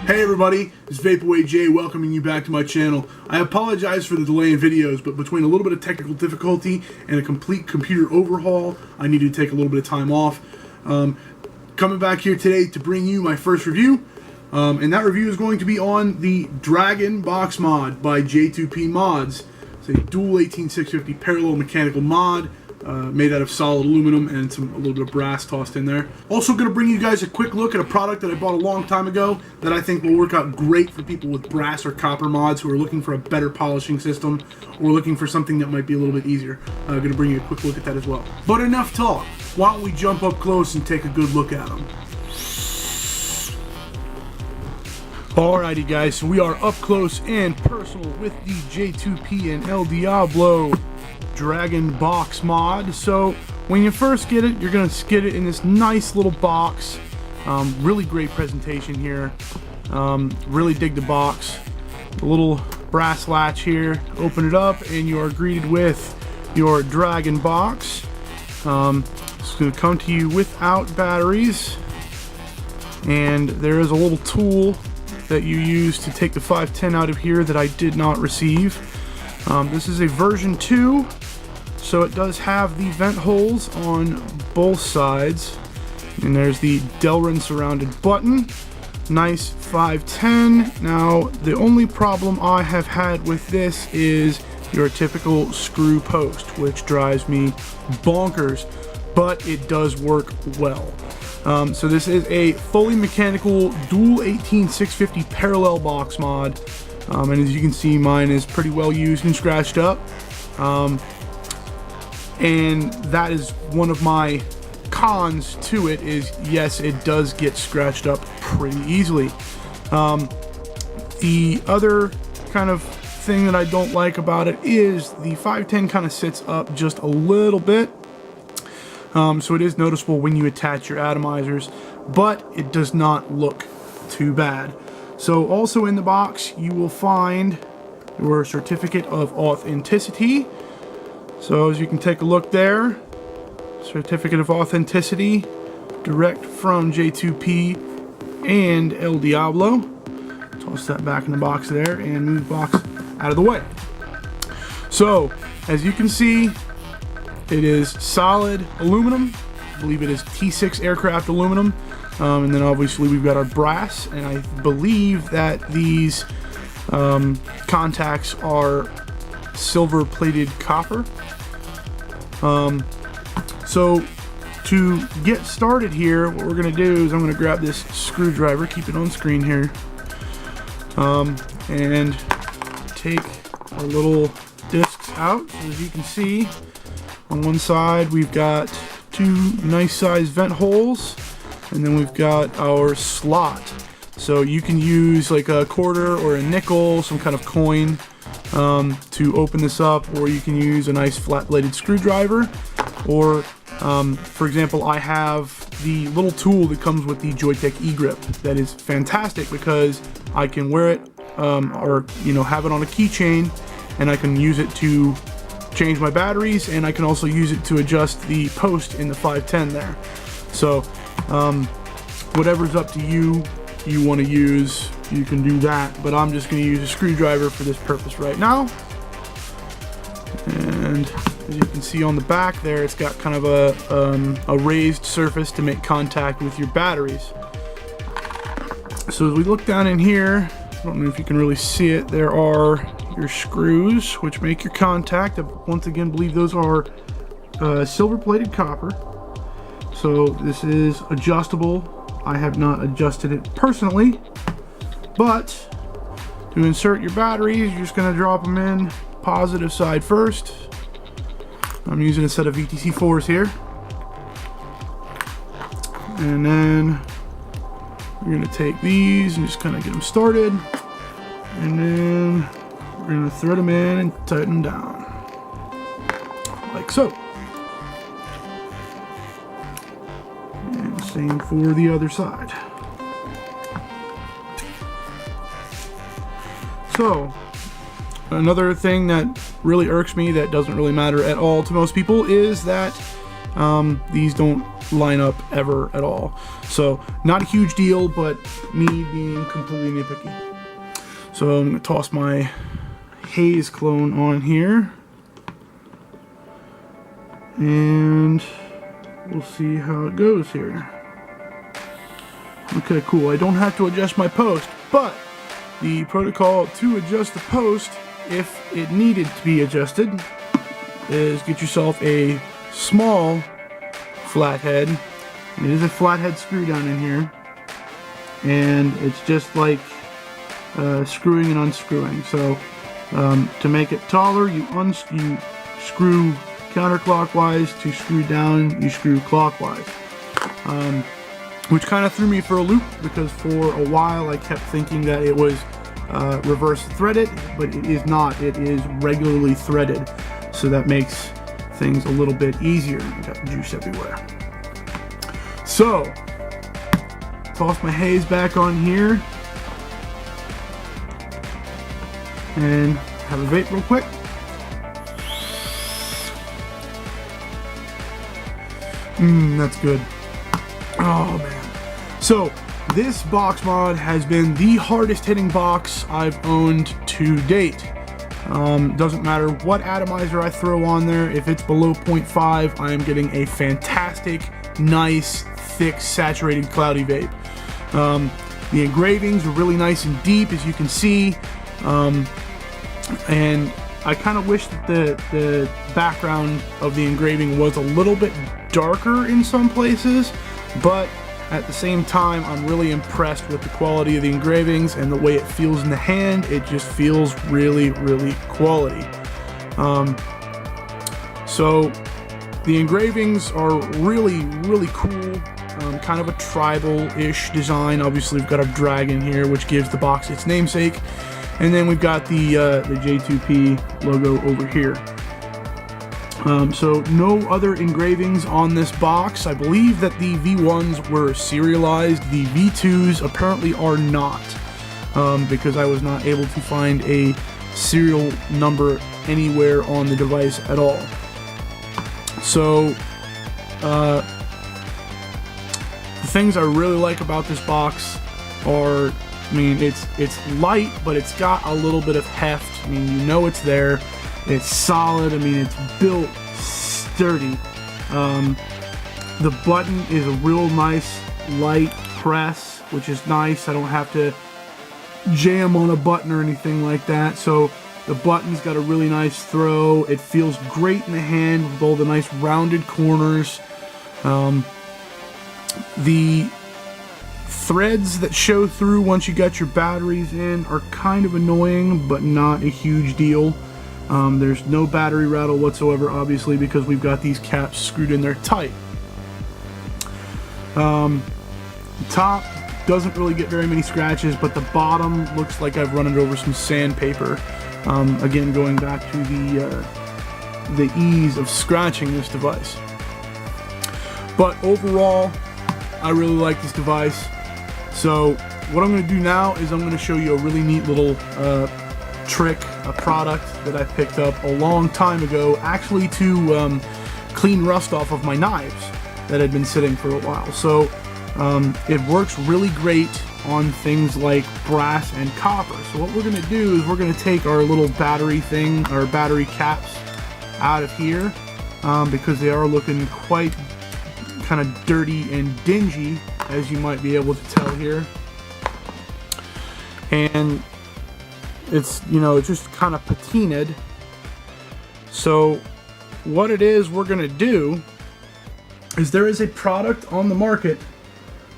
Hey everybody, it's VapeAwayJay welcoming you back to my channel. I apologize for the delay in videos, but between a little bit of technical difficulty and a complete computer overhaul, I needed to take a little bit of time off. Coming back here today to bring you my first review, and that review is going to be on the Dragon Box mod by J2P mods. It's a dual 18650 parallel mechanical mod. Made out of solid aluminum and a little bit of brass tossed in there. Also going to bring you guys a quick look at a product that I bought a long time ago that I think will work out great for people with brass or copper mods who are looking for a better polishing system or looking for something that might be a little bit easier. I'm going to bring you a quick look at that as well. But enough talk. Why don't we jump up close and take a good look at them. Alrighty guys, so we are up close and personal with the J2P and ELDIABLO Dragon Box mod. So when you first get it, you're going to get it in this nice little box. Really great presentation here. Really dig the box. The little brass latch here. Open it up and you are greeted with your Dragon Box. It's going to come to you without batteries. And there is a little tool that you use to take the 510 out of here that I did not receive. This is a version 2, so it does have the vent holes on both sides, and there's the Delrin surrounded button. Nice 510. Now the only problem I have had with this is your typical screw post, which drives me bonkers, but it does work well. So this is a fully mechanical dual 18650 parallel box mod. And as you can see, mine is pretty well used and scratched up. And that is one of my cons to it, is yes, it does get scratched up pretty easily. The other kind of thing that I don't like about it is the 510 kind of sits up just a little bit. So it is noticeable when you attach your atomizers, but it does not look too bad. So also in the box you will find your certificate of authenticity. So as you can take a look there, certificate of authenticity direct from J2P and ELDIABLO. Toss that back in the box there and move the box out of the way. So as you can see, it is solid aluminum. I believe it is T6 aircraft aluminum. And then obviously we've got our brass, and I believe that these contacts are silver plated copper. So to get started here, what we're going to do is I'm going to grab this screwdriver, keep it on screen here, and take our little discs out. So as you can see, on one side we've got two nice sized vent holes, and then we've got our slot. So you can use like a quarter or a nickel, some kind of coin, to open this up, or you can use a nice flat bladed screwdriver, or for example, I have the little tool that comes with the Joytech e-grip that is fantastic because I can wear it or have it on a keychain, and I can use it to change my batteries, and I can also use it to adjust the post in the 510 there. So whatever's up to you want to use, you can do that, but I'm just going to use a screwdriver for this purpose right now. And as you can see on the back there, it's got kind of a raised surface to make contact with your batteries. So as we look down in here, I don't know if you can really see it, there are your screws which make your contact. I once again believe those are silver plated copper. So this is adjustable. I have not adjusted it personally, but to insert your batteries, you're just going to drop them in positive side first. I'm using a set of VTC4s here, and then we're going to take these and just kind of get them started, and then we're going to thread them in and tighten them down like so. And same for the other side. So another thing that really irks me, that doesn't really matter at all to most people, is that these don't line up ever at all. So not a huge deal, but me being completely nitpicky. So I'm gonna toss my Haze clone on here, and we'll see how it goes here. Okay, cool. I don't have to adjust my post, but the protocol to adjust the post, if it needed to be adjusted, is get yourself a small flathead. It is a flathead screw down in here, and it's just like screwing and unscrewing. So to make it taller, you screw counterclockwise. To screw down, you screw clockwise. Which kind of threw me for a loop, because for a while I kept thinking that it was reverse threaded, but it is not. It is regularly threaded, so that makes things a little bit easier. Got juice everywhere. So, toss my Haze back on here, and have a vape real quick. That's good. Oh man. So this box mod has been the hardest hitting box I've owned to date. Doesn't matter what atomizer I throw on there, if it's below 0.5, I am getting a fantastic, nice, thick, saturated, cloudy vape. The engravings are really nice and deep, as you can see, and I kind of wish that the background of the engraving was a little bit darker in some places, but at the same time, I'm really impressed with the quality of the engravings and the way it feels in the hand. It just feels really, really quality. So the engravings are really, really cool. Kind of a tribal-ish design. Obviously, we've got our dragon here, which gives the box its namesake. And then we've got the J2P logo over here. So no other engravings on this box. I believe that the V1s were serialized. The V2s apparently are not, because I was not able to find a serial number anywhere on the device at all. So the things I really like about this box are, I mean, it's light, but it's got a little bit of heft. I mean, you know it's there. It's solid. I mean, it's built sturdy. The button is a real nice light press, which is nice. I don't have to jam on a button or anything like that. So the button's got a really nice throw. It feels great in the hand with all the nice rounded corners. The threads that show through once you got your batteries in are kind of annoying, but not a huge deal. There's no battery rattle whatsoever, obviously, because we've got these caps screwed in there tight. The top doesn't really get very many scratches, but the bottom looks like I've run it over some sandpaper. Again, going back to the ease of scratching this device. But overall, I really like this device. So what I'm going to do now is I'm going to show you a really neat little trick, a product that I picked up a long time ago, actually to clean rust off of my knives that had been sitting for a while. So it works really great on things like brass and copper. So what we're going to do is we're going to take our little battery thing, our battery caps, out of here, because they are looking quite kind of dirty and dingy, as you might be able to tell here. And it's, you know, it's just kind of patinaed. So what it is we're going to do is there is a product on the market.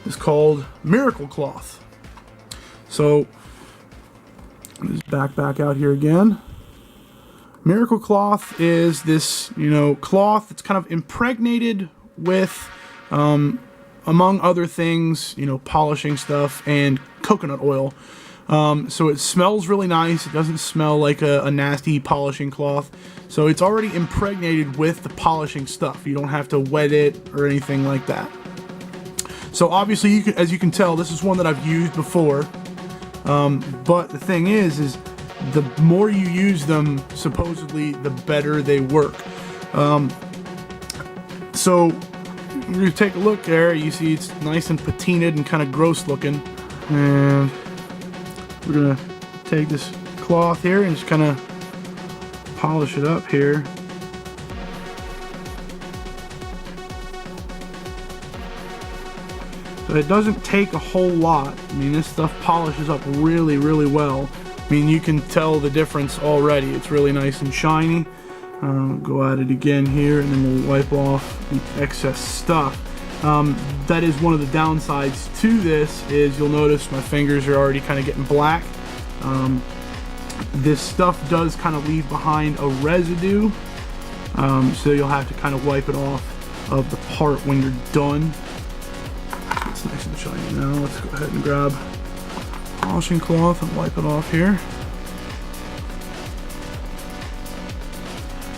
It's called Miracle Cloth. So just back out here again. Miracle Cloth is this, you know, cloth that's kind of impregnated with, among other things, you know, polishing stuff and coconut oil. So it smells really nice. It doesn't smell like a nasty polishing cloth. So it's already impregnated with the polishing stuff. You don't have to wet it or anything like that. So obviously, you can, as you can tell, this is one that I've used before. But the thing is the more you use them, supposedly, the better they work. So we're going to take a look there. You see it's nice and patinaed and kind of gross looking. And we're going to take this cloth here and just kind of polish it up here. So it doesn't take a whole lot. I mean, this stuff polishes up really, really well. I mean, you can tell the difference already. It's really nice and shiny. Go at it again here, and then we'll wipe off the excess stuff. That is one of the downsides to this, is you'll notice my fingers are already kind of getting black. This stuff does kind of leave behind a residue, so you'll have to kind of wipe it off of the part when you're done. It's nice and shiny now. Let's go ahead and grab polishing cloth and wipe it off here.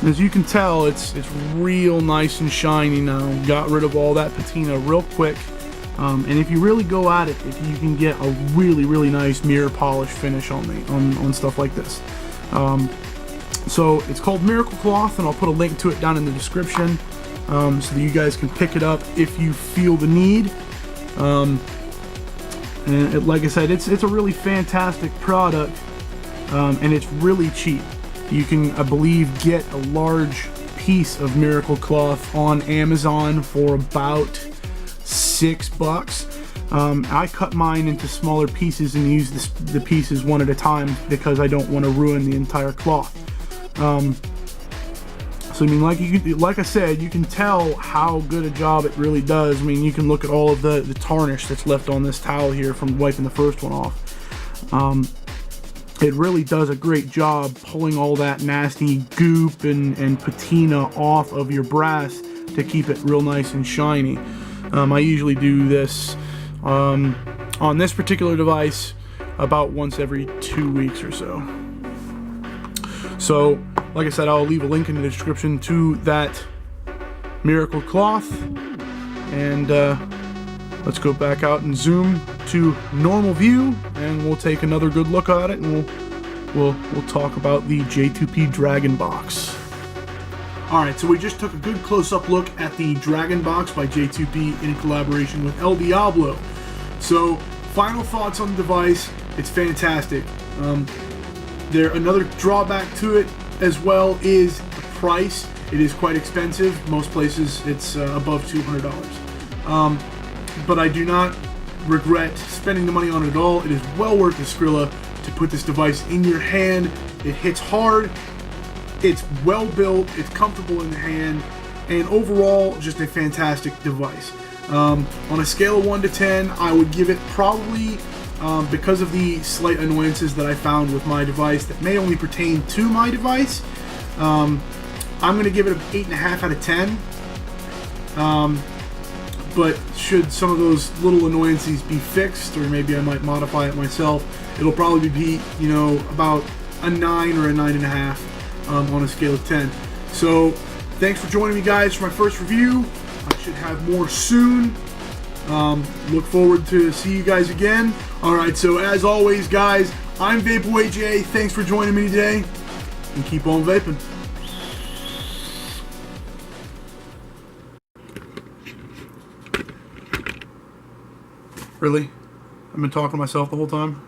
As you can tell, it's real nice and shiny now. Got rid of all that patina real quick. And if you really go at it, if you can get a really, really nice mirror polish finish on stuff like this. So it's called Miracle Cloth, and I'll put a link to it down in the description, so that you guys can pick it up if you feel the need. Like I said, it's a really fantastic product, and it's really cheap. You can, I believe, get a large piece of Miracle Cloth on Amazon for about $6. I cut mine into smaller pieces and use the pieces one at a time because I don't want to ruin the entire cloth. So I mean, like I said, you can tell how good a job it really does. I mean, you can look at all of the tarnish that's left on this towel here from wiping the first one off. It really does a great job pulling all that nasty goop and patina off of your brass to keep it real nice and shiny. I usually do this on this particular device about once every 2 weeks or so. So, like I said, I'll leave a link in the description to that Miracle Cloth. And let's go back out and zoom to normal view, and we'll take another good look at it, and we'll talk about the J2P Dragon Box. Alright, so we just took a good close-up look at the Dragon Box by J2P in collaboration with ELDIABLO. So, final thoughts on the device. It's fantastic. Another drawback to it as well is the price. It is quite expensive. Most places it's above $200. But I do not regret spending the money on it at all. It is well worth the Skrilla to put this device in your hand. It hits hard. It's well built. It's comfortable in the hand, and overall, just a fantastic device. On a scale of 1 to 10, I would give it probably, because of the slight annoyances that I found with my device that may only pertain to my device, I'm going to give it an 8.5 out of 10. But should some of those little annoyances be fixed, or maybe I might modify it myself, it'll probably be, you know, about a 9 or a 9.5 on a scale of 10. So thanks for joining me, guys, for my first review. I should have more soon. Look forward to see you guys again. Alright, so as always, guys, I'm VapeAwayJay. Thanks for joining me today, and keep on vaping. Really? I've been talking to myself the whole time?